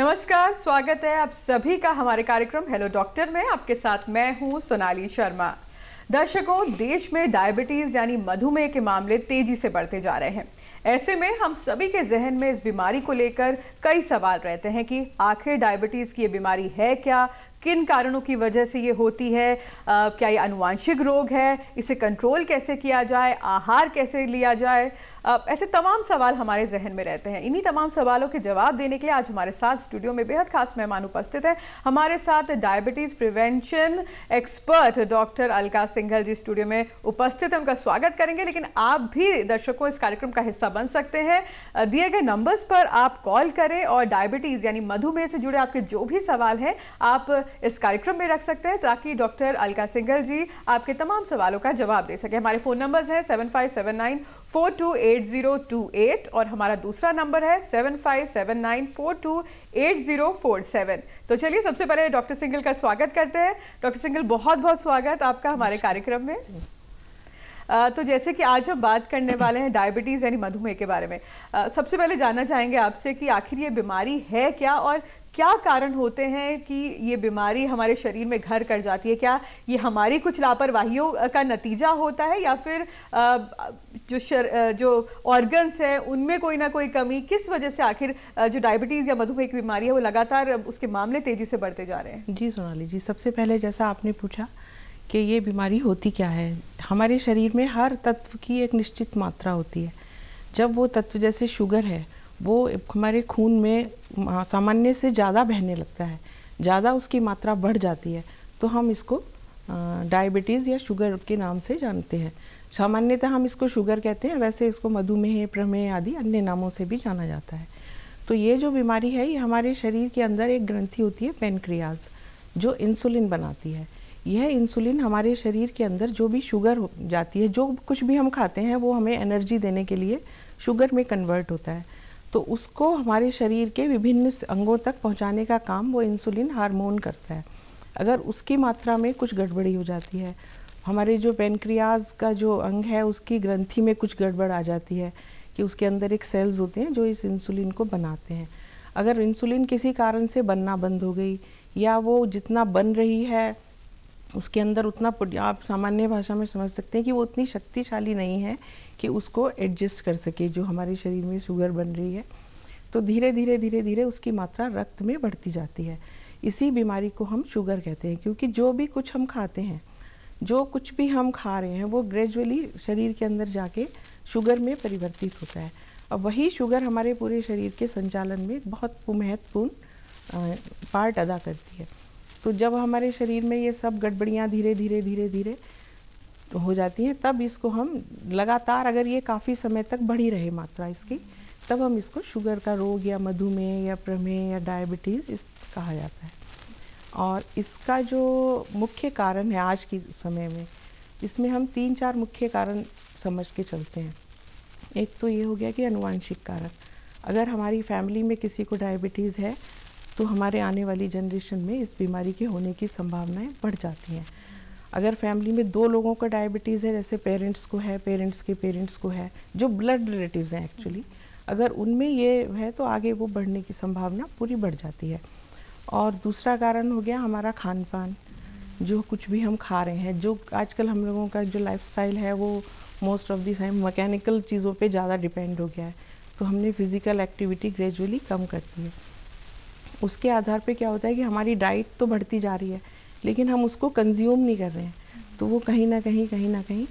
नमस्कार, स्वागत है आप सभी का हमारे कार्यक्रम हेलो डॉक्टर में। आपके साथ मैं हूं सोनाली शर्मा। दर्शकों, देश में डायबिटीज यानी मधुमेह के मामले तेजी से बढ़ते जा रहे हैं। ऐसे में हम सभी के जहन में इस बीमारी को लेकर कई सवाल रहते हैं कि आखिर डायबिटीज की ये बीमारी है क्या, किन कारणों की वजह से ये होती है, क्या ये आनुवांशिक रोग है, इसे कंट्रोल कैसे किया जाए, आहार कैसे लिया जाए, ऐसे तमाम सवाल हमारे जहन में रहते हैं। इन्हीं तमाम सवालों के जवाब देने के लिए आज हमारे साथ स्टूडियो में बेहद खास मेहमान उपस्थित है। हमारे साथ diabetes prevention expert doctor Alka Singhal ji studio में उपस्थित है। उनका स्वागत करेंगे, लेकिन आप भी दर्शकों इस कार्यक्रम का हिस्सा बन सकते हैं। दिए गए नंबर्स पर आप कॉल करें और डायबिटीज यानी मधुमेह से जुड़े आपके जो भी सवाल हैं आप इस कार्यक्रम में रख सकते हैं, ताकि डॉक्टर अलका सिंघल जी आपके तमाम सवालों का जवाब दे सके। हमारे फोन नंबर्स हैं 7579428028 और हमारा दूसरा नंबर है 7579428047। तो चलिए सबसे पहले डॉक्टर सिंघल का स्वागत करते हैं। डॉक्टर सिंघल, बहुत बहुत स्वागत आपका हमारे कार्यक्रम में। तो जैसे कि आज हम बात करने वाले हैं डायबिटीज़ यानी मधुमेह के बारे में। सबसे पहले जानना चाहेंगे आपसे कि आखिर ये बीमारी है क्या और क्या कारण होते हैं कि ये बीमारी हमारे शरीर में घर कर जाती है। क्या ये हमारी कुछ लापरवाहियों का नतीजा होता है या फिर जो ऑर्गन्स हैं उनमें कोई ना कोई कमी, किस वजह से आखिर जो डायबिटीज़ या मधुमेह की बीमारी है वो लगातार उसके मामले तेज़ी से बढ़ते जा रहे हैं? जी सोनाली जी, सबसे पहले जैसा आपने पूछा कि ये बीमारी होती क्या है, हमारे शरीर में हर तत्व की एक निश्चित मात्रा होती है। जब वो तत्व जैसे शुगर है वो हमारे खून में सामान्य से ज़्यादा बहने लगता है, ज़्यादा उसकी मात्रा बढ़ जाती है, तो हम इसको डायबिटीज़ या शुगर के नाम से जानते हैं। सामान्यतः हम इसको शुगर कहते हैं, वैसे इसको मधुमेह, प्रमेह आदि अन्य नामों से भी जाना जाता है। तो ये जो बीमारी है ये हमारे शरीर के अंदर एक ग्रंथि होती है पेनक्रियाज, जो इंसुलिन बनाती है। यह इंसुलिन हमारे शरीर के अंदर जो भी शुगर हो जाती है, जो कुछ भी हम खाते हैं वो हमें एनर्जी देने के लिए शुगर में कन्वर्ट होता है, तो उसको हमारे शरीर के विभिन्न अंगों तक पहुंचाने का काम वो इंसुलिन हार्मोन करता है। अगर उसकी मात्रा में कुछ गड़बड़ी हो जाती है, हमारे जो पेनक्रियाज का जो अंग है उसकी ग्रंथि में कुछ गड़बड़ आ जाती है कि उसके अंदर एक सेल्स होते हैं जो इस इंसुलिन को बनाते हैं। अगर इंसुलिन किसी कारण से बनना बंद हो गई या वो जितना बन रही है उसके अंदर उतना, आप सामान्य भाषा में समझ सकते हैं कि वो उतनी शक्तिशाली नहीं है कि उसको एडजस्ट कर सके जो हमारे शरीर में शुगर बन रही है, तो धीरे धीरे धीरे धीरे उसकी मात्रा रक्त में बढ़ती जाती है। इसी बीमारी को हम शुगर कहते हैं, क्योंकि जो भी कुछ हम खाते हैं, जो कुछ भी हम खा रहे हैं वो ग्रेजुअली शरीर के अंदर जाके शुगर में परिवर्तित होता है। और वही शुगर हमारे पूरे शरीर के संचालन में बहुत महत्वपूर्ण पार्ट अदा करती है। तो जब हमारे शरीर में ये सब गड़बड़ियाँ धीरे धीरे धीरे धीरे तो हो जाती हैं, तब इसको हम लगातार, अगर ये काफ़ी समय तक बढ़ी रहे मात्रा इसकी, तब हम इसको शुगर का रोग या मधुमेह या प्रमेह या डायबिटीज़ इस कहा जाता है। और इसका जो मुख्य कारण है आज के समय में, इसमें हम 3-4 मुख्य कारण समझ के चलते हैं। एक तो ये हो गया कि आनुवांशिक कारण, अगर हमारी फैमिली में किसी को डायबिटीज़ है तो हमारे आने वाली जनरेशन में इस बीमारी के होने की संभावनाएं बढ़ जाती हैं। अगर फैमिली में 2 लोगों का डायबिटीज़ है, जैसे पेरेंट्स को है, पेरेंट्स के पेरेंट्स को है, जो ब्लड रिलेटिव्स हैं एक्चुअली, अगर उनमें ये है तो आगे वो बढ़ने की संभावना पूरी बढ़ जाती है। और दूसरा कारण हो गया हमारा खान पान, जो कुछ भी हम खा रहे हैं, जो आजकल हम लोगों का जो लाइफस्टाइल है वो most of the time mechanical चीज़ों पे ज़्यादा डिपेंड हो गया है, तो हमने फिज़िकल एक्टिविटी ग्रेजुअली कम कर दी है। उसके आधार पे क्या होता है कि हमारी डाइट तो बढ़ती जा रही है लेकिन हम उसको कंज्यूम नहीं कर रहे हैं, तो वो कहीं ना कहीं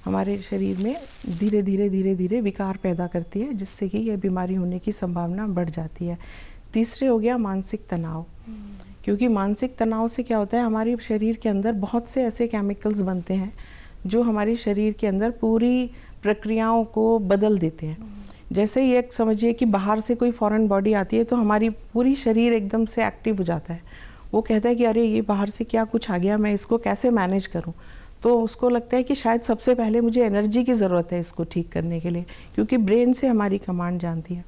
हमारे शरीर में धीरे धीरे विकार पैदा करती है, जिससे कि यह बीमारी होने की संभावना बढ़ जाती है। तीसरे हो गया मानसिक तनाव, क्योंकि मानसिक तनाव से क्या होता है, हमारे शरीर के अंदर बहुत से ऐसे केमिकल्स बनते हैं जो हमारे शरीर के अंदर पूरी प्रक्रियाओं को बदल देते हैं। जैसे ही एक समझिए कि बाहर से कोई फॉरेन बॉडी आती है तो हमारी पूरी शरीर एकदम से एक्टिव हो जाता है, वो कहता है कि अरे ये बाहर से क्या कुछ आ गया, मैं इसको कैसे मैनेज करूं। तो उसको लगता है कि शायद सबसे पहले मुझे एनर्जी की ज़रूरत है इसको ठीक करने के लिए, क्योंकि ब्रेन से हमारी कमांड जानती है।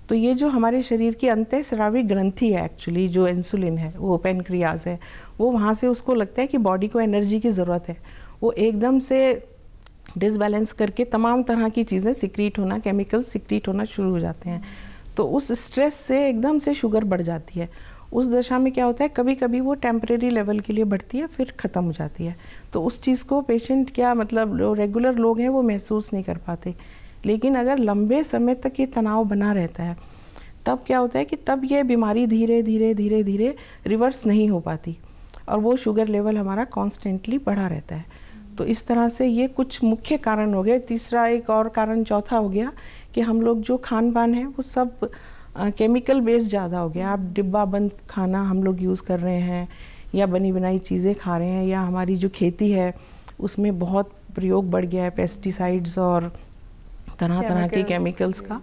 तो ये जो हमारे शरीर की अंतःस्रावी ग्रंथि है एक्चुअली, जो इंसुलिन है, वो पेनक्रियाज है, वो वहाँ से उसको लगता है कि बॉडी को एनर्जी की ज़रूरत है, वो एकदम से डिसबैलेंस करके तमाम तरह की चीज़ें सिक्रीट होना, केमिकल्स सिक्रीट होना शुरू हो जाते हैं। तो उस स्ट्रेस से एकदम से शुगर बढ़ जाती है। उस दशा में क्या होता है, कभी कभी वो टेम्परेरी लेवल के लिए बढ़ती है, फिर ख़त्म हो जाती है। तो उस चीज़ को पेशेंट क्या मतलब जो रेगुलर लोग हैं वो महसूस नहीं कर पाते। लेकिन अगर लंबे समय तक ये तनाव बना रहता है तब क्या होता है कि तब ये बीमारी धीरे धीरे धीरे धीरे रिवर्स नहीं हो पाती और वो शुगर लेवल हमारा कॉन्स्टेंटली बढ़ा रहता है। तो इस तरह से ये कुछ मुख्य कारण हो गए। तीसरा एक और कारण चौथा हो गया कि हम लोग जो खान पान है वो सब केमिकल बेस्ड ज़्यादा हो गया। आप डिब्बा बंद खाना हम लोग यूज़ कर रहे हैं या बनी बनाई चीज़ें खा रहे हैं, या हमारी जो खेती है उसमें बहुत प्रयोग बढ़ गया है पेस्टिसाइड्स और तरह तरह के केमिकल्स का।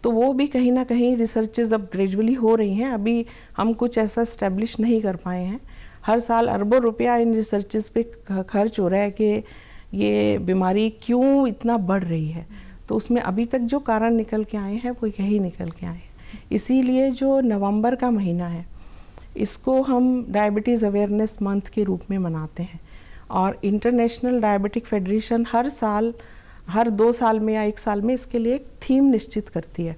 तो वो भी कहीं ना कहीं रिसर्चेज अब ग्रेजुअली हो रही हैं, अभी हम कुछ ऐसा इस्टेब्लिश नहीं कर पाए हैं। हर साल अरबों रुपया इन रिसर्चेज पे खर्च हो रहा है कि ये बीमारी क्यों इतना बढ़ रही है। तो उसमें अभी तक जो कारण निकल के आए हैं वो यही निकल के आए हैं। इसीलिए जो नवंबर का महीना है इसको हम डायबिटीज़ अवेयरनेस मंथ के रूप में मनाते हैं, और इंटरनेशनल डायबिटिक फेडरेशन हर साल, हर 2 साल में या 1 साल में इसके लिए एक थीम निश्चित करती है।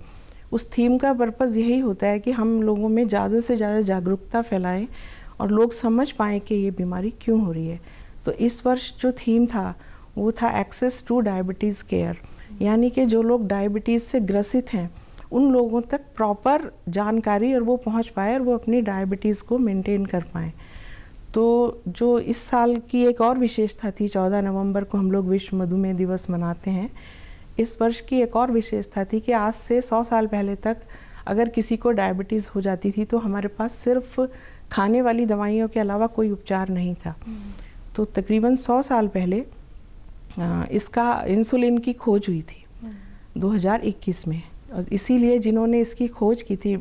उस थीम का पर्पज़ यही होता है कि हम लोगों में ज़्यादा से ज़्यादा जागरूकता फैलाएं और लोग समझ पाएँ कि ये बीमारी क्यों हो रही है। तो इस वर्ष जो थीम था वो था एक्सेस टू डायबिटीज़ केयर, यानी कि जो लोग डायबिटीज़ से ग्रसित हैं उन लोगों तक प्रॉपर जानकारी और वो पहुंच पाए और वो अपनी डायबिटीज़ को मेंटेन कर पाएँ। तो जो इस साल की एक और विशेषता थी, 14 नवंबर को हम लोग विश्व मधुमेह दिवस मनाते हैं। इस वर्ष की एक और विशेषता थी कि आज से 100 साल पहले तक अगर किसी को डायबिटीज़ हो जाती थी तो हमारे पास सिर्फ खाने वाली दवाइयों के अलावा कोई उपचार नहीं था। तो तकरीबन 100 साल पहले इसका इंसुलिन की खोज हुई थी 2021 में, और इसीलिए जिन्होंने इसकी खोज की थी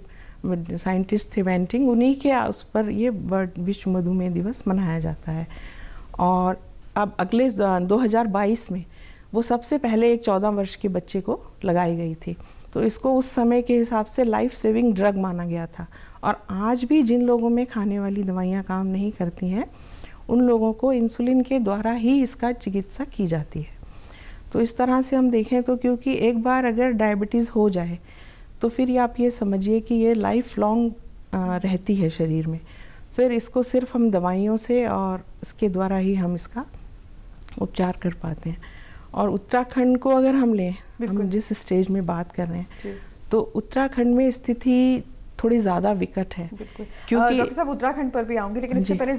साइंटिस्ट थे वेंटिंग, उन्हीं के उस पर ये विश्व मधुमेह दिवस मनाया जाता है। और अब अगले 2022 में वो सबसे पहले एक 14 वर्ष के बच्चे को लगाई गई थी। तो इसको उस समय के हिसाब से लाइफ सेविंग ड्रग माना गया था। और आज भी जिन लोगों में खाने वाली दवाइयाँ काम नहीं करती हैं उन लोगों को इंसुलिन के द्वारा ही इसका चिकित्सा की जाती है। तो इस तरह से हम देखें तो क्योंकि एक बार अगर डायबिटीज़ हो जाए तो फिर आप ये समझिए कि ये लाइफ लॉन्ग रहती है शरीर में। फिर इसको सिर्फ हम दवाइयों से और इसके द्वारा ही हम इसका उपचार कर पाते हैं। और उत्तराखंड को अगर हम लें, हम जिस स्टेज में बात कर रहे हैं, तो उत्तराखंड में स्थिति थोड़ी ज़्यादा विकट है। क्योंकि डॉक्टर साहब उत्तराखंड पर भी आऊँगी, लेकिन इससे पहले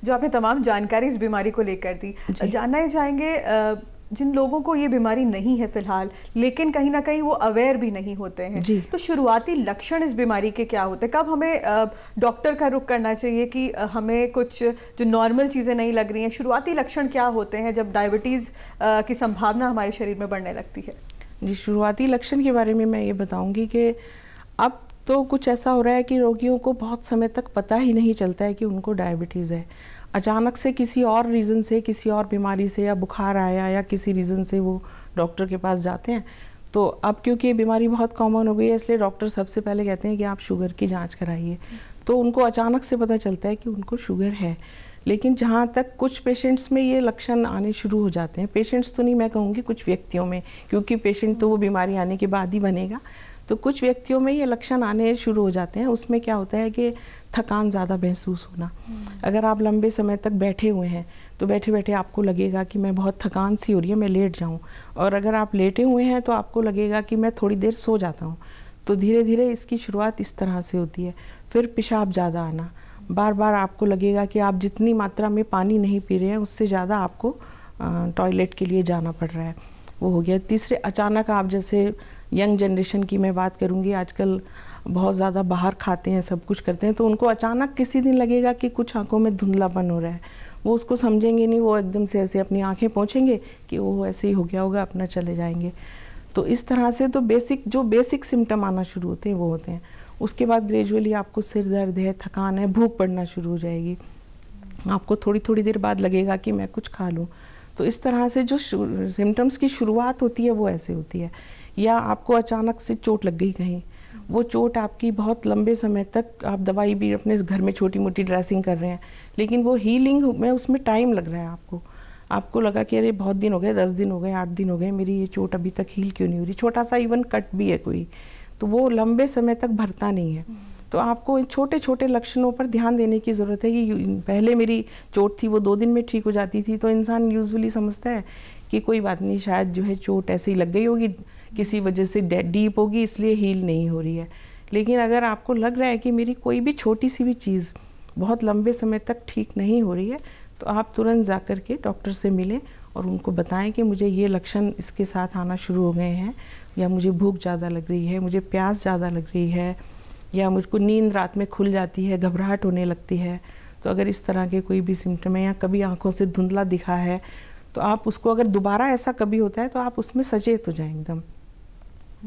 जो आपने तमाम जानकारी इस बीमारी को लेकर दी, जानना ही चाहेंगे जिन लोगों को ये बीमारी नहीं है फिलहाल, लेकिन कहीं ना कहीं वो अवेयर भी नहीं होते हैं, तो शुरुआती लक्षण इस बीमारी के क्या होते हैं? कब हमें डॉक्टर का रुख करना चाहिए कि हमें कुछ जो नॉर्मल चीज़ें नहीं लग रही हैं? शुरुआती लक्षण क्या होते हैं जब डायबिटीज़ की संभावना हमारे शरीर में बढ़ने लगती है? जी, शुरुआती लक्षण के बारे में मैं ये बताऊँगी कि अब तो कुछ ऐसा हो रहा है कि रोगियों को बहुत समय तक पता ही नहीं चलता है कि उनको डायबिटीज़ है। अचानक से किसी और रीज़न से, किसी और बीमारी से, या बुखार आया या किसी रीज़न से वो डॉक्टर के पास जाते हैं। तो अब क्योंकि ये बीमारी बहुत कॉमन हो गई है इसलिए डॉक्टर सबसे पहले कहते हैं कि आप शुगर की जांच कराइए। तो उनको अचानक से पता चलता है कि उनको शुगर है। लेकिन जहाँ तक कुछ पेशेंट्स में ये लक्षण आने शुरू हो जाते हैं, पेशेंट्स तो नहीं मैं कहूँगी, कुछ व्यक्तियों में, क्योंकि पेशेंट तो वो बीमारी आने के बाद ही बनेगा। तो कुछ व्यक्तियों में ये लक्षण आने शुरू हो जाते हैं। उसमें क्या होता है कि थकान ज़्यादा महसूस होना। अगर आप लंबे समय तक बैठे हुए हैं तो बैठे बैठे आपको लगेगा कि मैं बहुत थकान सी हो रही है, मैं लेट जाऊं। और अगर आप लेटे हुए हैं तो आपको लगेगा कि मैं थोड़ी देर सो जाता हूं। तो धीरे धीरे इसकी शुरुआत इस तरह से होती है। फिर पेशाब ज़्यादा आना, बार बार आपको लगेगा कि आप जितनी मात्रा में पानी नहीं पी रहे हैं उससे ज़्यादा आपको टॉयलेट के लिए जाना पड़ रहा है, वो हो गया। तीसरे, अचानक आप जैसे यंग जनरेशन की मैं बात करूँगी, आजकल बहुत ज़्यादा बाहर खाते हैं, सब कुछ करते हैं, तो उनको अचानक किसी दिन लगेगा कि कुछ आंखों में धुंधलापन हो रहा है। वो उसको समझेंगे नहीं, वो एकदम से ऐसे अपनी आंखें पोंछेंगे कि वो ऐसे ही हो गया होगा, अपना चले जाएंगे। तो इस तरह से तो बेसिक सिम्टम आना शुरू होते हैं वो होते हैं। उसके बाद ग्रेजुअली आपको सिर दर्द है, थकान है, भूख पड़ना शुरू हो जाएगी। आपको थोड़ी थोड़ी देर बाद लगेगा कि मैं कुछ खा लूँ। तो इस तरह से जो सिम्टम्स की शुरुआत होती है वो ऐसे होती है। या आपको अचानक से चोट लग गई कहीं, वो चोट आपकी बहुत लंबे समय तक, आप दवाई भी अपने घर में छोटी मोटी ड्रेसिंग कर रहे हैं, लेकिन वो हीलिंग में उसमें टाइम लग रहा है। आपको लगा कि अरे बहुत दिन हो गए, 10 दिन हो गए, 8 दिन हो गए, मेरी ये चोट अभी तक हील क्यों नहीं हो रही। छोटा सा इवन कट भी है कोई, तो वो लंबे समय तक भरता नहीं है। तो आपको इन छोटे छोटे लक्षणों पर ध्यान देने की ज़रूरत है कि पहले मेरी चोट थी वो 2 दिन में ठीक हो जाती थी, तो इंसान यूजुअली समझता है कि कोई बात नहीं, शायद जो है चोट ऐसे ही लग गई होगी, किसी वजह से डीप होगी इसलिए हील नहीं हो रही है। लेकिन अगर आपको लग रहा है कि मेरी कोई भी छोटी सी भी चीज़ बहुत लंबे समय तक ठीक नहीं हो रही है, तो आप तुरंत जा कर के डॉक्टर से मिलें और उनको बताएं कि मुझे ये लक्षण इसके साथ आना शुरू हो गए हैं, या मुझे भूख ज़्यादा लग रही है, मुझे प्यास ज़्यादा लग रही है, या मुझको नींद रात में खुल जाती है, घबराहट होने लगती है। तो अगर इस तरह के कोई भी सिम्टम है, या कभी आंखों से धुंधला दिखा है, तो आप उसको, अगर दोबारा ऐसा कभी होता है तो आप उसमें सचेत हो जाएं एकदम।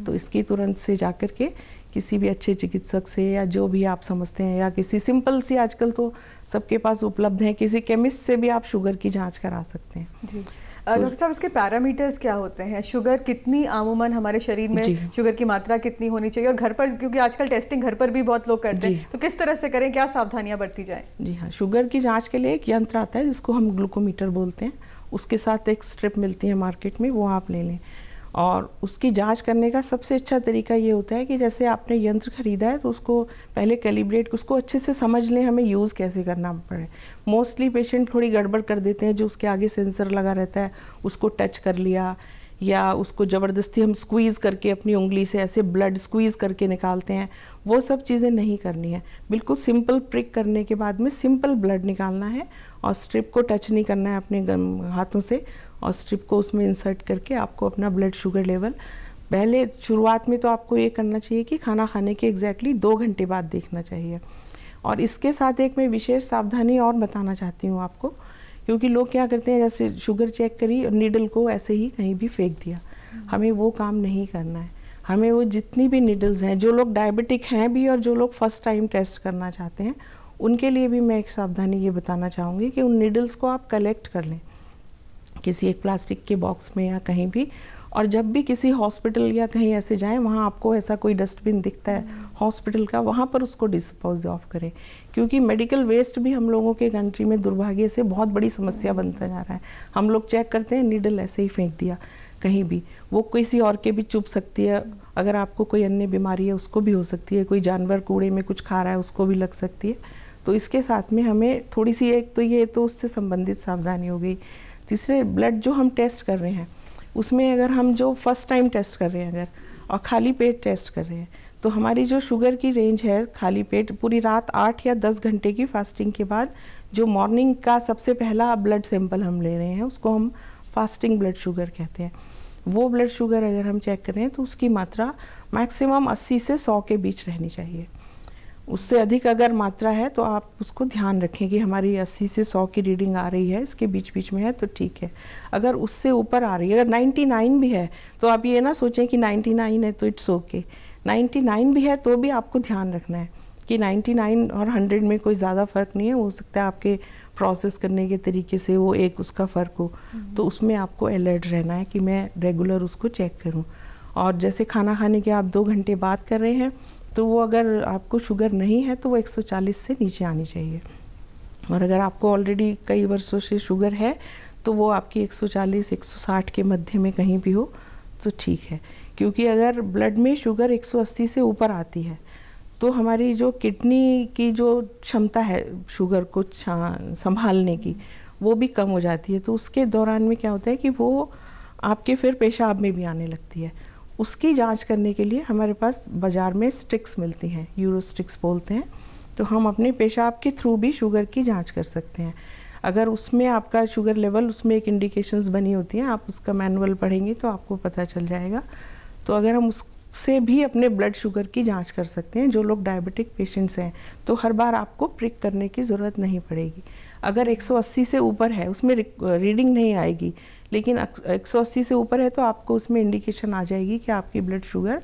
तो इसकी तुरंत से जा कर के किसी भी अच्छे चिकित्सक से, या जो भी आप समझते हैं, या किसी सिंपल सी, आजकल तो सबके पास उपलब्ध है, किसी केमिस्ट से भी आप शुगर की जांच करा सकते हैं। जी डॉक्टर साहब, इसके पैरामीटर्स क्या होते हैं? शुगर कितनी आमूमन हमारे शरीर में, शुगर की मात्रा कितनी होनी चाहिए, और घर पर, क्योंकि आजकल टेस्टिंग घर पर भी बहुत लोग करते हैं, तो किस तरह से करें, क्या सावधानियां बरती जाएं? जी हाँ, शुगर की जांच के लिए एक यंत्र आता है जिसको हम ग्लूकोमीटर बोलते हैं, उसके साथ एक स्ट्रिप मिलती है मार्केट में, वो आप ले लें। और उसकी जांच करने का सबसे अच्छा तरीका ये होता है कि जैसे आपने यंत्र खरीदा है तो उसको पहले कैलिब्रेट, उसको अच्छे से समझ लें हमें यूज़ कैसे करना पड़े। मोस्टली पेशेंट थोड़ी गड़बड़ कर देते हैं, जो उसके आगे सेंसर लगा रहता है उसको टच कर लिया, या उसको ज़बरदस्ती हम स्क्वीज़ करके अपनी उंगली से ऐसे ब्लड स्क्वीज़ करके निकालते हैं, वो सब चीज़ें नहीं करनी है। बिल्कुल सिंपल प्रिक करने के बाद में सिंपल ब्लड निकालना है, और स्ट्रिप को टच नहीं करना है अपने हाथों से, और स्ट्रिप को उसमें इंसर्ट करके आपको अपना ब्लड शुगर लेवल, पहले शुरुआत में तो आपको ये करना चाहिए कि खाना खाने के एग्जैक्टली 2 घंटे बाद देखना चाहिए। और इसके साथ एक मैं विशेष सावधानी और बताना चाहती हूँ आपको, क्योंकि लोग क्या करते हैं, जैसे शुगर चेक करी और नीडल को ऐसे ही कहीं भी फेंक दिया। हमें वो काम नहीं करना है। हमें वो जितनी भी नीडल्स हैं, जो लोग डायबिटिक हैं भी और जो लोग फर्स्ट टाइम टेस्ट करना चाहते हैं, उनके लिए भी मैं एक सावधानी ये बताना चाहूँगी कि उन नीडल्स को आप कलेक्ट कर लें किसी एक प्लास्टिक के बॉक्स में या कहीं भी। और जब भी किसी हॉस्पिटल या कहीं ऐसे जाएं, वहाँ आपको ऐसा कोई डस्टबिन दिखता है हॉस्पिटल का, वहाँ पर उसको डिस्पोज ऑफ करें, क्योंकि मेडिकल वेस्ट भी हम लोगों के कंट्री में दुर्भाग्य से बहुत बड़ी समस्या बनता जा रहा है। हम लोग चेक करते हैं, नीडल ऐसे ही फेंक दिया कहीं भी, वो किसी और के भी चुभ सकती है। अगर आपको कोई अन्य बीमारी है उसको भी हो सकती है, कोई जानवर कूड़े में कुछ खा रहा है उसको भी लग सकती है। तो इसके साथ में हमें थोड़ी सी, एक तो ये तो उससे संबंधित सावधानी हो गई। तीसरे, ब्लड जो हम टेस्ट कर रहे हैं उसमें अगर हम जो फर्स्ट टाइम टेस्ट कर रहे हैं अगर, और खाली पेट टेस्ट कर रहे हैं, तो हमारी जो शुगर की रेंज है खाली पेट, पूरी रात 8 या 10 घंटे की फास्टिंग के बाद जो मॉर्निंग का सबसे पहला ब्लड सैंपल हम ले रहे हैं उसको हम फास्टिंग ब्लड शुगर कहते हैं। वो ब्लड शुगर अगर हम चेक करें तो उसकी मात्रा मैक्सिमम 80 से 100 के बीच रहनी चाहिए। उससे अधिक अगर मात्रा है तो आप उसको ध्यान रखें कि हमारी 80 से 100 की रीडिंग आ रही है, इसके बीच बीच में है तो ठीक है। अगर उससे ऊपर आ रही है, अगर 99 भी है तो आप ये ना सोचें कि 99 है तो इट्स ओके। 99 भी है तो भी आपको ध्यान रखना है कि 99 और 100 में कोई ज़्यादा फ़र्क नहीं है। हो सकता है आपके प्रोसेस करने के तरीके से वो एक उसका फ़र्क हो, तो उसमें आपको अलर्ट रहना है कि मैं रेगुलर उसको चेक करूं। और जैसे खाना खाने के आप 2 घंटे बाद कर रहे हैं, तो वो अगर आपको शुगर नहीं है तो वो 140 से नीचे आनी चाहिए। और अगर आपको ऑलरेडी कई वर्षों से शुगर है तो वो आपकी 140-160 के मध्य में कहीं भी हो तो ठीक है। क्योंकि अगर ब्लड में शुगर 180 से ऊपर आती है तो हमारी जो किडनी की जो क्षमता है शुगर को संभालने की, वो भी कम हो जाती है। तो उसके दौरान में क्या होता है कि वो आपके फिर पेशाब में भी आने लगती है। उसकी जांच करने के लिए हमारे पास बाज़ार में स्टिक्स मिलती हैं, यूरो स्टिक्स बोलते हैं। तो हम अपने पेशाब के थ्रू भी शुगर की जांच कर सकते हैं। अगर उसमें आपका शुगर लेवल, उसमें एक इंडिकेशंस बनी होती हैं, आप उसका मैनुअल पढ़ेंगे तो आपको पता चल जाएगा। तो अगर हम उससे भी अपने ब्लड शुगर की जांच कर सकते हैं, जो लोग डायबिटिक पेशेंट्स हैं, तो हर बार आपको प्रिक करने की ज़रूरत नहीं पड़ेगी। अगर 180 से ऊपर है, उसमें रीडिंग नहीं आएगी, लेकिन 180 से ऊपर है तो आपको उसमें इंडिकेशन आ जाएगी कि आपकी ब्लड शुगर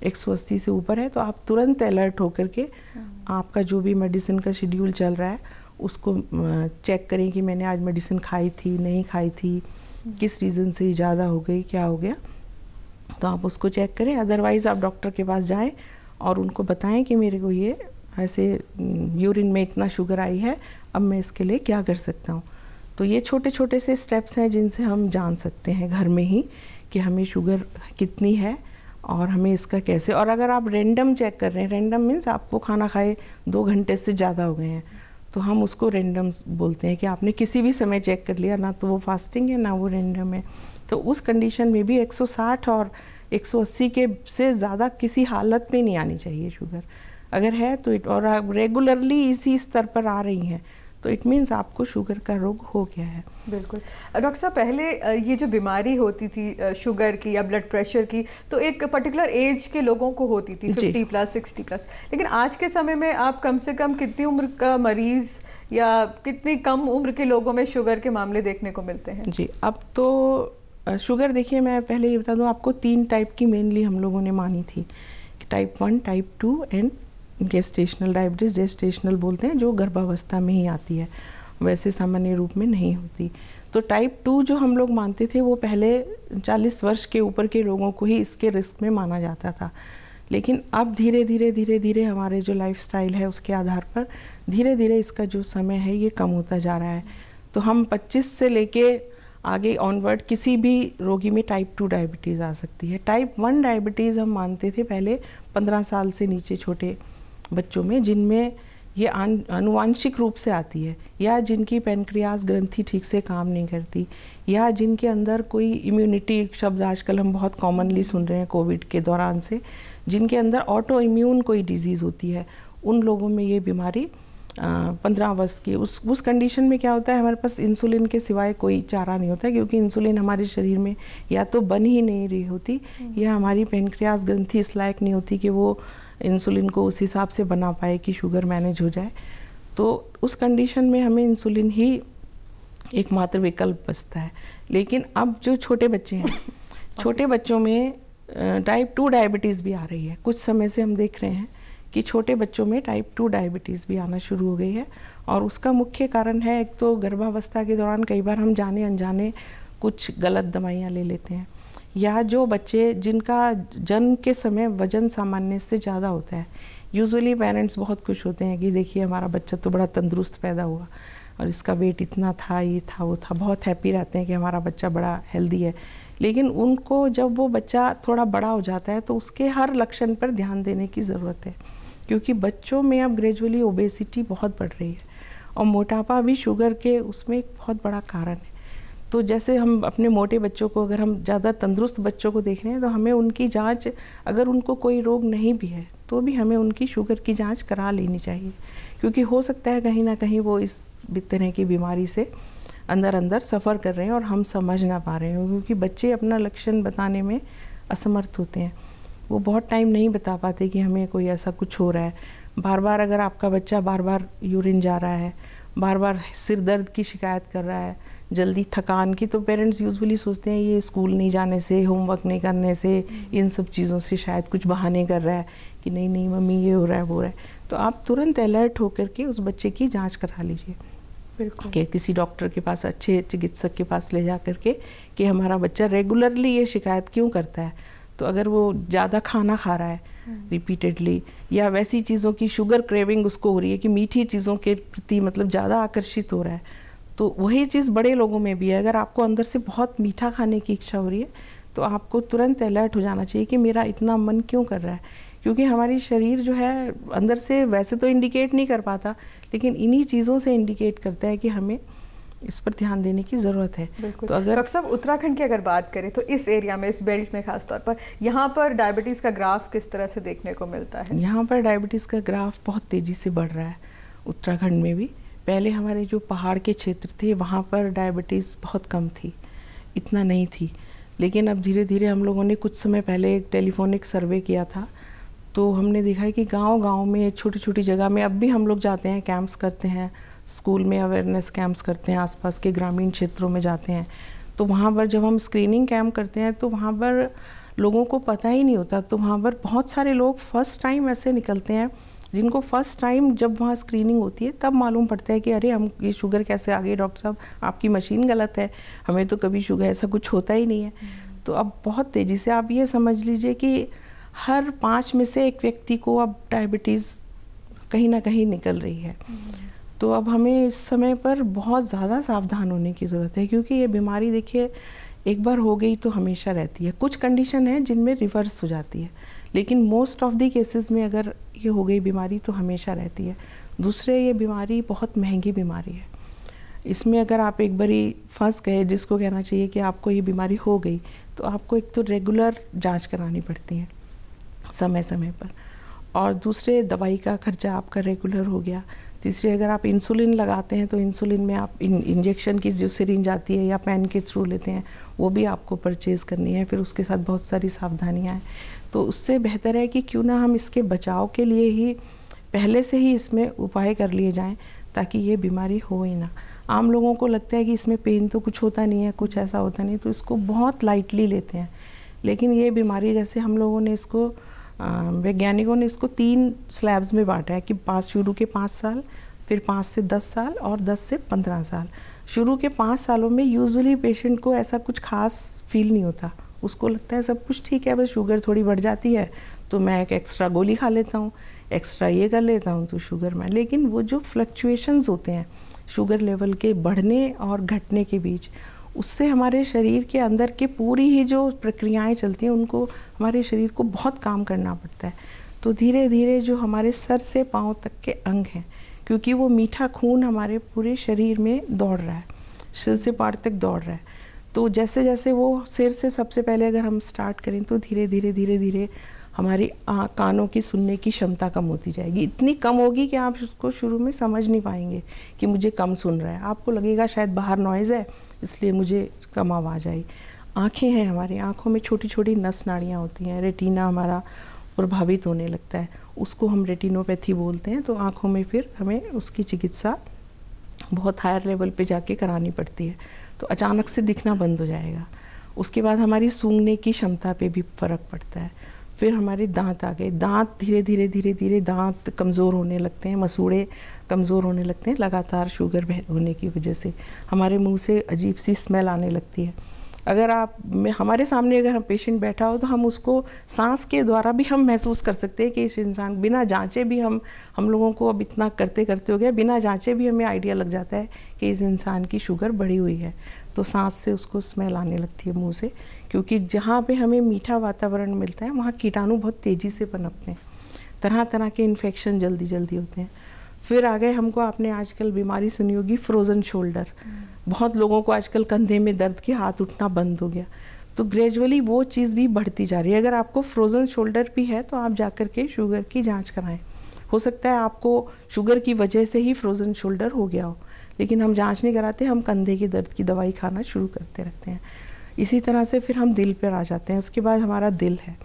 180 से ऊपर है। तो आप तुरंत अलर्ट होकर के आपका जो भी मेडिसिन का शेड्यूल चल रहा है उसको चेक करें कि मैंने आज मेडिसिन खाई थी, नहीं खाई थी, किस रीज़न से ज़्यादा हो गई, क्या हो गया, तो आप उसको चेक करें। अदरवाइज़ आप डॉक्टर के पास जाएं और उनको बताएं कि मेरे को ये ऐसे यूरिन में इतना शुगर आई है, अब मैं इसके लिए क्या कर सकता हूँ। तो ये छोटे छोटे से स्टेप्स हैं जिनसे हम जान सकते हैं घर में ही कि हमें शुगर कितनी है और हमें इसका कैसे, और अगर आप रैंडम चेक कर रहे हैं, रैंडम मीन्स आपको खाना खाए 2 घंटे से ज़्यादा हो गए हैं, तो हम उसको रैंडम बोलते हैं कि आपने किसी भी समय चेक कर लिया, ना तो वो फास्टिंग है ना वो रैंडम है। तो उस कंडीशन में भी 160 और 180 के से ज़्यादा किसी हालत में नहीं आनी चाहिए शुगर। अगर है तो और आप रेगुलरली इसी स्तर पर आ रही हैं तो इट मीन्स आपको शुगर का रोग हो गया है। बिल्कुल। डॉक्टर साहब, पहले ये जो बीमारी होती थी शुगर की या ब्लड प्रेशर की, तो एक पर्टिकुलर एज के लोगों को होती थी, 50+, 60+, लेकिन आज के समय में आप कम से कम कितनी उम्र का मरीज़ या कितनी कम उम्र के लोगों में शुगर के मामले देखने को मिलते हैं? जी, अब तो शुगर देखिए, मैं पहले ये बता दूं आपको, 3 टाइप की मेनली हम लोगों ने मानी थी, type 1, type 2 and gestational diabetes. Gestational बोलते हैं जो गर्भावस्था में ही आती है, वैसे सामान्य रूप में नहीं होती। तो टाइप 2 जो हम लोग मानते थे वो पहले 40 वर्ष के ऊपर के लोगों को ही इसके रिस्क में माना जाता था, लेकिन अब धीरे धीरे हमारे जो लाइफस्टाइल है उसके आधार पर धीरे धीरे इसका जो समय है ये कम होता जा रहा है। तो हम 25 से लेके आगे ऑनवर्ड किसी भी रोगी में टाइप 2 डायबिटीज़ आ सकती है। टाइप 1 डायबिटीज़ हम मानते थे पहले 15 साल से नीचे छोटे बच्चों में, जिनमें ये आनुवांशिक रूप से आती है, या जिनकी पैनक्रियास ग्रंथि ठीक से काम नहीं करती, या जिनके अंदर कोई इम्यूनिटी शब्द आजकल हम बहुत कॉमनली सुन रहे हैं कोविड के दौरान से, जिनके अंदर ऑटो इम्यून कोई डिजीज़ होती है, उन लोगों में ये बीमारी 15 वर्ष की उस कंडीशन में क्या होता है, हमारे पास इंसुलिन के सिवाय कोई चारा नहीं होता, क्योंकि इंसुलिन हमारे शरीर में या तो बन ही नहीं रही होती या हमारी पैनक्रियास ग्रंथि इस लायक नहीं होती कि वो इंसुलिन को उस हिसाब से बना पाए कि शुगर मैनेज हो जाए। तो उस कंडीशन में हमें इंसुलिन ही एकमात्र विकल्प बचता है। लेकिन अब जो छोटे बच्चे हैं, छोटे बच्चों में टाइप 2 डायबिटीज़ भी आ रही है। कुछ समय से हम देख रहे हैं कि छोटे बच्चों में टाइप 2 डायबिटीज़ भी आना शुरू हो गई है, और उसका मुख्य कारण है, एक तो गर्भावस्था के दौरान कई बार हम जाने अनजाने कुछ गलत दवाइयाँ ले लेते हैं, या जो बच्चे जिनका जन्म के समय वज़न सामान्य से ज़्यादा होता है, यूजुअली पेरेंट्स बहुत खुश होते हैं कि देखिए हमारा बच्चा तो बड़ा तंदुरुस्त पैदा हुआ और इसका वेट इतना था, ये था, वो था, बहुत हैप्पी रहते हैं कि हमारा बच्चा बड़ा हेल्दी है। लेकिन उनको जब वो बच्चा थोड़ा बड़ा हो जाता है तो उसके हर लक्षण पर ध्यान देने की ज़रूरत है, क्योंकि बच्चों में अब ग्रेजुअली ओबेसिटी बहुत बढ़ रही है, और मोटापा भी शुगर के उसमें एक बहुत बड़ा कारण है। तो जैसे हम अपने मोटे बच्चों को, अगर हम ज़्यादा तंदुरुस्त बच्चों को देख रहे हैं तो हमें उनकी जांच, अगर उनको कोई रोग नहीं भी है तो भी हमें उनकी शुगर की जांच करा लेनी चाहिए, क्योंकि हो सकता है कहीं ना कहीं वो इस तरह की बीमारी से अंदर अंदर सफ़र कर रहे हैं और हम समझ ना पा रहे हैं, क्योंकि बच्चे अपना लक्षण बताने में असमर्थ होते हैं। वो बहुत टाइम नहीं बता पाते कि हमें कोई ऐसा कुछ हो रहा है। बार बार अगर आपका बच्चा बार बार यूरिन जा रहा है, बार बार सिर दर्द की शिकायत कर रहा है, जल्दी थकान की, तो पेरेंट्स यूजुअली सोचते हैं ये स्कूल नहीं जाने से, होमवर्क नहीं करने से, इन सब चीज़ों से शायद कुछ बहाने कर रहा है कि नहीं नहीं मम्मी ये हो रहा है वो हो रहा है। तो आप तुरंत अलर्ट होकर के उस बच्चे की जांच करा लीजिए, बिल्कुल, कि किसी डॉक्टर के पास, अच्छे चिकित्सक के पास ले जा करके कि हमारा बच्चा रेगुलरली ये शिकायत क्यों करता है। तो अगर वो ज़्यादा खाना खा रहा है रिपीटेडली, या वैसी चीज़ों की शुगर क्रेविंग उसको हो रही है कि मीठी चीज़ों के प्रति मतलब ज़्यादा आकर्षित हो रहा है, तो वही चीज़ बड़े लोगों में भी है। अगर आपको अंदर से बहुत मीठा खाने की इच्छा हो रही है तो आपको तुरंत अलर्ट हो जाना चाहिए कि मेरा इतना मन क्यों कर रहा है, क्योंकि हमारी शरीर जो है अंदर से वैसे तो इंडिकेट नहीं कर पाता, लेकिन इन्हीं चीज़ों से इंडिकेट करता है कि हमें इस पर ध्यान देने की ज़रूरत है। तो अगर डॉक्टर साहब उत्तराखंड की अगर बात करें तो इस एरिया में, इस बेल्ट में खास तौर पर, यहाँ पर डायबिटीज़ का ग्राफ किस तरह से देखने को मिलता है? यहाँ पर डायबिटीज़ का ग्राफ बहुत तेज़ी से बढ़ रहा है उत्तराखंड में भी। पहले हमारे जो पहाड़ के क्षेत्र थे वहाँ पर डायबिटीज़ बहुत कम थी, इतना नहीं थी, लेकिन अब धीरे धीरे हम लोगों ने कुछ समय पहले एक टेलीफोनिक सर्वे किया था, तो हमने देखा है कि गांव-गांव में, छोटी छोटी जगह में अब भी हम लोग जाते हैं, कैंप्स करते हैं, स्कूल में अवेयरनेस कैंप्स करते हैं, आसपास के ग्रामीण क्षेत्रों में जाते हैं, तो वहाँ पर जब हम स्क्रीनिंग कैंप करते हैं तो वहाँ पर लोगों को पता ही नहीं होता। तो वहाँ पर बहुत सारे लोग फर्स्ट टाइम ऐसे निकलते हैं जिनको फर्स्ट टाइम जब वहाँ स्क्रीनिंग होती है तब मालूम पड़ता है कि अरे हम ये शुगर कैसे आ गई डॉक्टर साहब, आपकी मशीन गलत है, हमें तो कभी शुगर ऐसा कुछ होता ही नहीं है। तो अब बहुत तेज़ी से आप ये समझ लीजिए कि हर 5 में से 1 व्यक्ति को अब डायबिटीज़ कहीं ना कहीं निकल रही है। तो अब हमें इस समय पर बहुत ज़्यादा सावधान होने की ज़रूरत है, क्योंकि ये बीमारी देखिए एक बार हो गई तो हमेशा रहती है। कुछ कंडीशन है जिनमें रिवर्स हो जाती है, लेकिन मोस्ट ऑफ द केसेस में अगर ये हो गई बीमारी तो हमेशा रहती है। दूसरे, ये बीमारी बहुत महंगी बीमारी है। इसमें अगर आप एक बारी फंस गए, जिसको कहना चाहिए कि आपको ये बीमारी हो गई, तो आपको एक तो रेगुलर जांच करानी पड़ती है समय समय पर, और दूसरे दवाई का खर्चा आपका रेगुलर हो गया। तीसरे, अगर आप इंसुलिन लगाते हैं तो इंसुलिन में आप इंजेक्शन की जो सिरिंज आती है या पेन के थ्रू लेते हैं, वो भी आपको परचेज़ करनी है, फिर उसके साथ बहुत सारी सावधानियाँ हैं। तो उससे बेहतर है कि क्यों ना हम इसके बचाव के लिए ही पहले से ही इसमें उपाय कर लिए जाएं, ताकि ये बीमारी हो ही ना। आम लोगों को लगता है कि इसमें पेन तो कुछ होता नहीं है, कुछ ऐसा होता नहीं, तो इसको बहुत लाइटली लेते हैं। लेकिन ये बीमारी, जैसे हम लोगों ने इसको वैज्ञानिकों ने इसको 3 स्लैब्स में बांटा है कि शुरू के 5 साल, फिर 5 से 10 साल और 10 से 15 साल। शुरू के 5 सालों में यूजुअली पेशेंट को ऐसा कुछ खास फील नहीं होता, उसको लगता है सब कुछ ठीक है, बस शुगर थोड़ी बढ़ जाती है तो मैं एक एक्स्ट्रा गोली खा लेता हूँ, एक्स्ट्रा ये कर लेता हूँ तो शुगर में। लेकिन वो जो फ्लक्चुएशंस होते हैं शुगर लेवल के बढ़ने और घटने के बीच, उससे हमारे शरीर के अंदर के पूरी ही जो प्रक्रियाएं चलती हैं, उनको हमारे शरीर को बहुत काम करना पड़ता है। तो धीरे धीरे जो हमारे सर से पाँव तक के अंग हैं, क्योंकि वो मीठा खून हमारे पूरे शरीर में दौड़ रहा है, सिर से पाँव तक दौड़ रहा है, तो जैसे जैसे वो सिर से सबसे पहले अगर हम स्टार्ट करें तो धीरे धीरे हमारी कानों की सुनने की क्षमता कम होती जाएगी। इतनी कम होगी कि आप उसको शुरू में समझ नहीं पाएंगे कि मुझे कम सुन रहा है। आपको लगेगा शायद बाहर नॉइज़ है इसलिए मुझे कम आवाज़ आई। आँखें हैं, हमारी आँखों में छोटी छोटी नस नाड़ियाँ होती हैं, रेटिना हमारा प्रभावित होने लगता है, उसको हम रेटिनोपैथी बोलते हैं। तो आँखों में फिर हमें उसकी चिकित्सा बहुत हायर लेवल पे जाके करानी पड़ती है, तो अचानक से दिखना बंद हो जाएगा। उसके बाद हमारी सूंघने की क्षमता पे भी फ़र्क पड़ता है। फिर हमारे दांत आ गए, दांत धीरे धीरे दांत कमज़ोर होने लगते हैं, मसूड़े कमज़ोर होने लगते हैं लगातार शुगर होने की वजह से। हमारे मुंह से अजीब सी स्मेल आने लगती है। अगर हमारे सामने अगर हम पेशेंट बैठा हो तो हम उसको सांस के द्वारा भी हम महसूस कर सकते हैं कि इस इंसान, बिना जांचे भी हम लोगों को अब इतना करते करते हो गया, बिना जांचे भी हमें आइडिया लग जाता है कि इस इंसान की शुगर बढ़ी हुई है। तो सांस से उसको स्मेल आने लगती है मुंह से, क्योंकि जहाँ पे हमें मीठा वातावरण मिलता है वहाँ कीटाणु बहुत तेज़ी से पनपते हैं, तरह तरह के इन्फेक्शन जल्दी जल्दी होते हैं। फिर आ गए हमको, आपने आजकल बीमारी सुनी होगी फ्रोज़न शोल्डर। बहुत लोगों को आजकल कंधे में दर्द के हाथ उठना बंद हो गया, तो ग्रेजुअली वो चीज़ भी बढ़ती जा रही है। अगर आपको फ्रोज़न शोल्डर भी है तो आप जाकर के शुगर की जांच कराएं। हो सकता है आपको शुगर की वजह से ही फ्रोज़न शोल्डर हो गया हो, लेकिन हम जांच नहीं कराते, हम कंधे के दर्द की दवाई खाना शुरू करते रहते हैं। इसी तरह से फिर हम दिल पर आ जाते हैं। उसके बाद हमारा दिल है,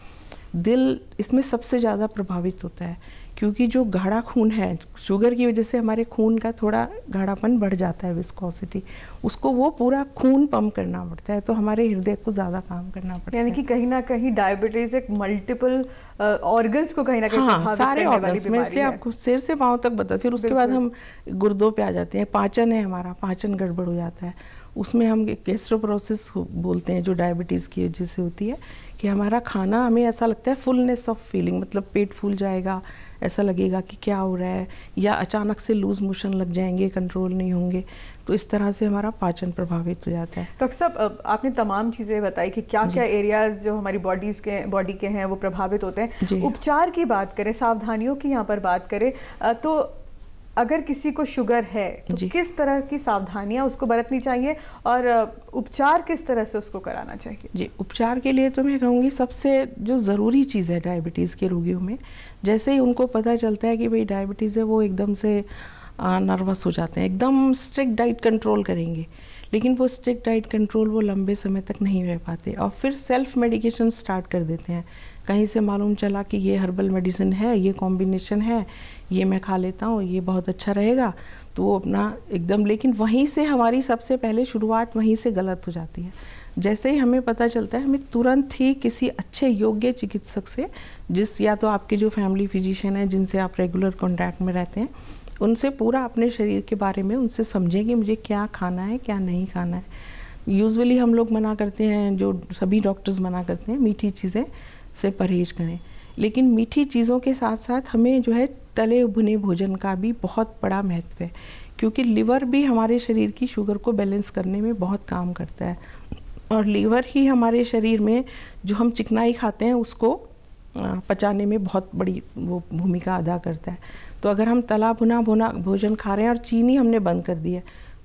दिल इसमें सबसे ज़्यादा प्रभावित होता है, क्योंकि जो गाढ़ा खून है, शुगर की वजह से हमारे खून का थोड़ा गाढ़ापन बढ़ जाता है, विस्कोसिटी, उसको वो पूरा खून पंप करना पड़ता है, तो हमारे हृदय को ज़्यादा काम करना पड़ता है। यानी कि कहीं ना कहीं डायबिटीज़ एक मल्टीपल ऑर्गन्स को कहीं ना कहीं हाँ, सारे ऑर्गन्स में, इसलिए आपको सिर से पाँव तक बता। फिर उसके बाद हम गुर्दों पे आ जाते हैं। पाचन है, हमारा पाचन गड़बड़ हो जाता है, उसमें हम गैस्ट्रोप्रोसिस बोलते हैं, जो डायबिटीज़ की वजह से होती है, कि हमारा खाना, हमें ऐसा लगता है फुलनेस ऑफ फीलिंग, मतलब पेट फूल जाएगा, ऐसा लगेगा कि क्या हो रहा है, या अचानक से लूज मोशन लग जाएंगे, कंट्रोल नहीं होंगे। तो इस तरह से हमारा पाचन प्रभावित हो जाता है। डॉक्टर साहब, आपने तमाम चीज़ें बताई कि क्या क्या एरियाज जो हमारी बॉडी के हैं वो प्रभावित होते हैं। उपचार की बात करें, सावधानियों की यहाँ पर बात करें, तो अगर किसी को शुगर है तो किस तरह की सावधानियां उसको बरतनी चाहिए और उपचार किस तरह से उसको कराना चाहिए? जी, उपचार के लिए तो मैं कहूँगी सबसे जो ज़रूरी चीज़ है डायबिटीज़ के रोगियों में, जैसे ही उनको पता चलता है कि भाई डायबिटीज़ है, वो एकदम से नर्वस हो जाते हैं, एकदम स्ट्रिक्ट डाइट कंट्रोल करेंगे, लेकिन वो स्ट्रिक्ट डाइट कंट्रोल वो लंबे समय तक नहीं रह पाते और फिर सेल्फ मेडिकेशन स्टार्ट कर देते हैं। कहीं से मालूम चला कि ये हर्बल मेडिसिन है, ये कॉम्बिनेशन है, ये मैं खा लेता हूँ, ये बहुत अच्छा रहेगा, तो वो अपना एकदम, लेकिन वहीं से हमारी सबसे पहले शुरुआत वहीं से गलत हो जाती है। जैसे ही हमें पता चलता है, हमें तुरंत ही किसी अच्छे योग्य चिकित्सक से, या तो आपके जो फैमिली फिजिशियन है जिनसे आप रेगुलर कॉन्टैक्ट में रहते हैं, उनसे पूरा अपने शरीर के बारे में उनसे समझें कि मुझे क्या खाना है, क्या नहीं खाना है। यूजुअली हम लोग मना करते हैं, जो सभी डॉक्टर्स मना करते हैं, मीठी चीज़ें से परहेज करें, लेकिन मीठी चीज़ों के साथ साथ हमें जो है तले भुने भोजन का भी बहुत बड़ा महत्व है, क्योंकि लिवर भी हमारे शरीर की शुगर को बैलेंस करने में बहुत काम करता है। और लीवर ही हमारे शरीर में जो हम चिकनाई खाते हैं उसको पचाने में बहुत बड़ी वो भूमिका अदा करता है। तो अगर हम तला भुना भोजन खा रहे हैं और चीनी हमने बंद कर दी है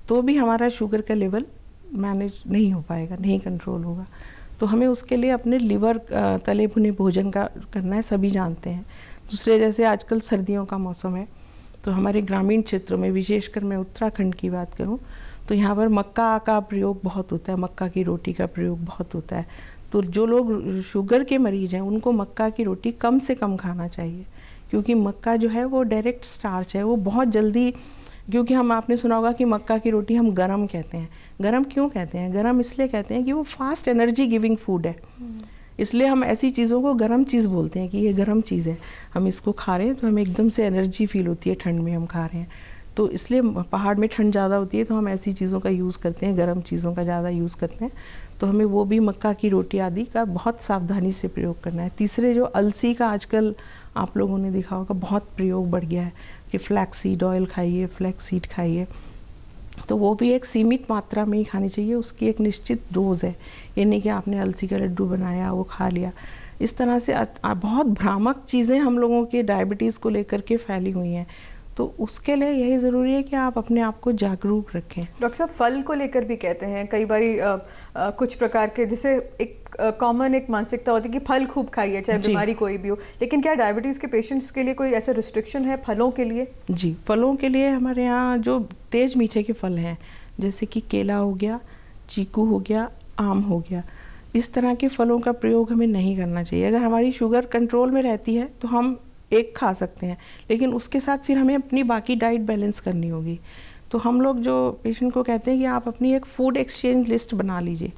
तो भी हमारा शुगर का लेवल मैनेज नहीं हो पाएगा, नहीं कंट्रोल होगा। तो हमें उसके लिए अपने लीवर तले भुने भोजन का करना है, सभी जानते हैं। दूसरे जैसे आजकल सर्दियों का मौसम है तो हमारे ग्रामीण क्षेत्रों में, विशेषकर मैं उत्तराखंड की बात करूं, तो यहाँ पर मक्का का प्रयोग बहुत होता है, मक्का की रोटी का प्रयोग बहुत होता है। तो जो लोग शुगर के मरीज़ हैं उनको मक्का की रोटी कम से कम खाना चाहिए, क्योंकि मक्का जो है वो डायरेक्ट स्टार्च है, वो बहुत जल्दी, क्योंकि आपने सुना होगा कि मक्का की रोटी हम गरम कहते हैं। गरम क्यों कहते हैं? गरम इसलिए कहते हैं कि वो फास्ट एनर्जी गिविंग फूड है, इसलिए हम ऐसी चीज़ों को गरम चीज़ बोलते हैं कि ये गरम चीज़ है, हम इसको खा रहे हैं तो हमें एकदम से एनर्जी फील होती है, ठंड में हम खा रहे हैं। तो इसलिए पहाड़ में ठंड ज़्यादा होती है तो हम ऐसी चीज़ों का यूज़ करते हैं, गर्म चीज़ों का ज़्यादा यूज़ करते हैं। तो हमें वो भी मक्का की रोटी आदि का बहुत सावधानी से प्रयोग करना है। तीसरे जो अलसी का आजकल आप लोगों ने देखा होगा बहुत प्रयोग बढ़ गया है कि फ्लैक्स सीड ऑयल खाइए, फ्लैक्स सीड खाइए, तो वो भी एक सीमित मात्रा में ही खानी चाहिए, उसकी एक निश्चित डोज है। ये नहीं कि आपने अलसी का लड्डू बनाया वो खा लिया। इस तरह से बहुत भ्रामक चीज़ें हम लोगों के डायबिटीज़ को लेकर के फैली हुई हैं, तो उसके लिए यही ज़रूरी है कि आप अपने आप को जागरूक रखें। डॉक्टर साहब, फल को लेकर भी कहते हैं कई बारी कुछ प्रकार के, जैसे एक कॉमन एक मानसिकता होती है कि फल खूब खाइए चाहे बीमारी कोई भी हो, लेकिन क्या डायबिटीज़ के पेशेंट्स के लिए कोई ऐसा रिस्ट्रिक्शन है फलों के लिए? जी, फलों के लिए हमारे यहाँ जो तेज़ मीठे के फल हैं, जैसे कि केला हो गया, चीकू हो गया, आम हो गया, इस तरह के फलों का प्रयोग हमें नहीं करना चाहिए। अगर हमारी शुगर कंट्रोल में रहती है तो हम एक खा सकते हैं, लेकिन उसके साथ फिर हमें अपनी बाकी डाइट बैलेंस करनी होगी। तो हम लोग जो पेशेंट को कहते हैं कि आप अपनी एक फूड एक्सचेंज लिस्ट बना लीजिए।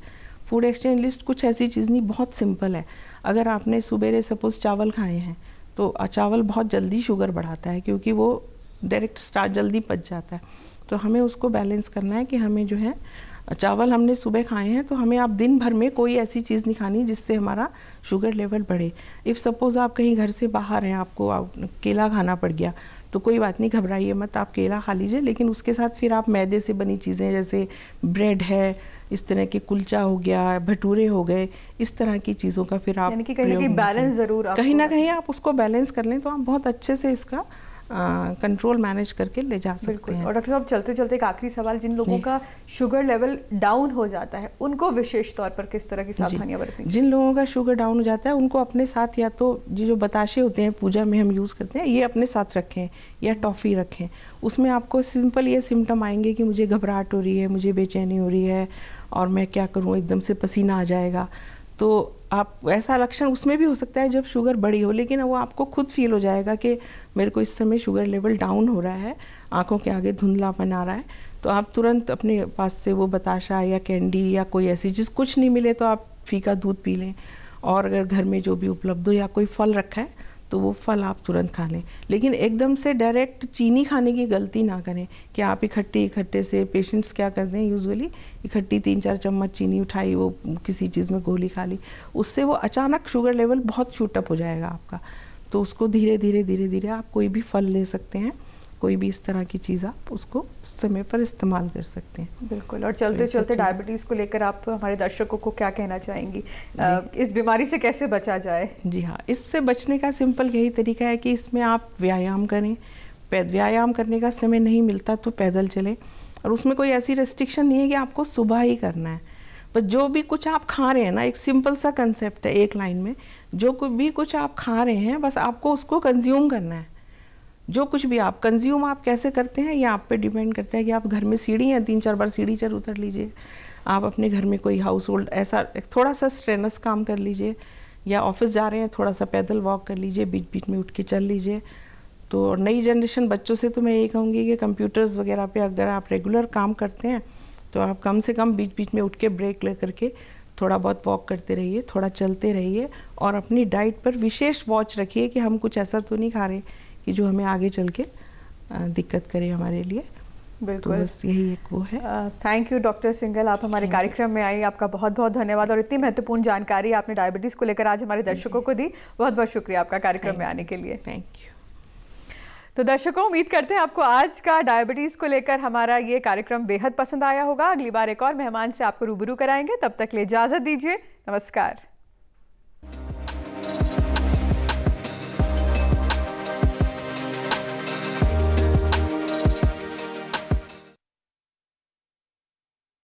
फूड एक्सचेंज लिस्ट कुछ ऐसी चीज़ नहीं, बहुत सिंपल है। अगर आपने सुबेरे सपोज़ चावल खाए हैं तो चावल बहुत जल्दी शुगर बढ़ाता है, क्योंकि वो डायरेक्ट स्टार्च जल्दी पच जाता है। तो हमें उसको बैलेंस करना है कि हमें जो है चावल हमने सुबह खाए हैं तो हमें आप दिन भर में कोई ऐसी चीज़ नहीं खानी जिससे हमारा शुगर लेवल बढ़े। इफ़ सपोज़ आप कहीं घर से बाहर हैं, आपको केला खाना पड़ गया तो कोई बात नहीं, घबराइए मत, आप केला खा लीजिए, लेकिन उसके साथ फिर आप मैदे से बनी चीज़ें जैसे ब्रेड है, इस तरह के कुलचा हो गया, भटूरे हो गए, इस तरह की चीज़ों का फिर आप कहीं बैलेंस ज़रूर, कहीं ना कहीं आप उसको बैलेंस कर लें तो आप बहुत अच्छे से इसका कंट्रोल मैनेज करके ले जा सकते हैं। और डॉक्टर साहब, चलते चलते एक आखिरी सवाल, जिन लोगों का शुगर लेवल डाउन हो जाता है उनको विशेष तौर पर किस तरह की सावधानियां बरतनी? जिन लोगों का शुगर डाउन हो जाता है उनको अपने साथ या तो जो बताशे होते हैं पूजा में हम यूज़ करते हैं, ये अपने साथ रखें या टॉफ़ी रखें। उसमें आपको सिंपल ये सिम्टम आएंगे कि मुझे घबराहट हो रही है, मुझे बेचैनी हो रही है और मैं क्या करूँ, एकदम से पसीना आ जाएगा। तो आप ऐसा लक्षण उसमें भी हो सकता है जब शुगर बढ़ी हो, लेकिन वो आपको खुद फील हो जाएगा कि मेरे को इस समय शुगर लेवल डाउन हो रहा है, आंखों के आगे धुंधलापन आ रहा है, तो आप तुरंत अपने पास से वो बताशा या कैंडी या कोई ऐसी चीज़, कुछ नहीं मिले तो आप फीका दूध पी लें, और अगर घर में जो भी उपलब्ध हो या कोई फल रखा है तो वो फल आप तुरंत खा लें। लेकिन एकदम से डायरेक्ट चीनी खाने की गलती ना करें कि आप इकट्ठे से, पेशेंट्स क्या करते हैं यूजुअली, इकट्ठी 3-4 चम्मच चीनी उठाई, वो किसी चीज़ में गोली खा ली, उससे वो अचानक शुगर लेवल बहुत शूटअप हो जाएगा आपका। तो उसको धीरे धीरे आप कोई भी फल ले सकते हैं, कोई भी इस तरह की चीज़ आप उसको समय पर इस्तेमाल कर सकते हैं। बिल्कुल। और चलते चलते डायबिटीज़ को लेकर आप हमारे दर्शकों को क्या कहना चाहेंगी? इस बीमारी से कैसे बचा जाए? जी हाँ, इससे बचने का सिंपल यही तरीका है कि इसमें आप व्यायाम करें। व्यायाम करने का समय नहीं मिलता तो पैदल चलें, और उसमें कोई ऐसी रेस्ट्रिक्शन नहीं है कि आपको सुबह ही करना है। बस जो भी कुछ आप खा रहे हैं ना, एक सिंपल सा कंसेप्ट है एक लाइन में, जो भी कुछ आप खा रहे हैं बस आपको उसको कंज्यूम करना है। जो कुछ भी आप कंज्यूम आप कैसे करते हैं ये आप पे डिपेंड करता है कि आप घर में सीढ़ी है, 3-4 बार सीढ़ी चढ़ उतर लीजिए। आप अपने घर में कोई हाउस होल्ड ऐसा थोड़ा सा स्ट्रेनस काम कर लीजिए, या ऑफिस जा रहे हैं थोड़ा सा पैदल वॉक कर लीजिए, बीच बीच में उठ के चल लीजिए। तो नई जनरेशन बच्चों से तो मैं यही कहूँगी कि कंप्यूटर्स वगैरह पे अगर आप रेगुलर काम करते हैं तो आप कम से कम बीच बीच में उठ के ब्रेक ले करके थोड़ा बहुत वॉक करते रहिए, थोड़ा चलते रहिए, और अपनी डाइट पर विशेष वॉच रखिए कि हम कुछ ऐसा तो नहीं खा रहे कि जो हमें आगे चल के दिक्कत करे हमारे लिए। बिल्कुल, तो बस यही एक वो है। थैंक यू डॉक्टर सिंघल, आप हमारे कार्यक्रम में आई, आपका बहुत बहुत धन्यवाद, और इतनी महत्वपूर्ण जानकारी आपने डायबिटीज़ को लेकर आज हमारे दर्शकों को दी। बहुत बहुत शुक्रिया आपका कार्यक्रम में आने के लिए। Thank you. तो दर्शकों, उम्मीद करते हैं आपको आज का डायबिटीज को लेकर हमारा ये कार्यक्रम बेहद पसंद आया होगा। अगली बार एक और मेहमान से आपको रूबरू कराएंगे। तब तक ले इजाजत दीजिए। नमस्कार।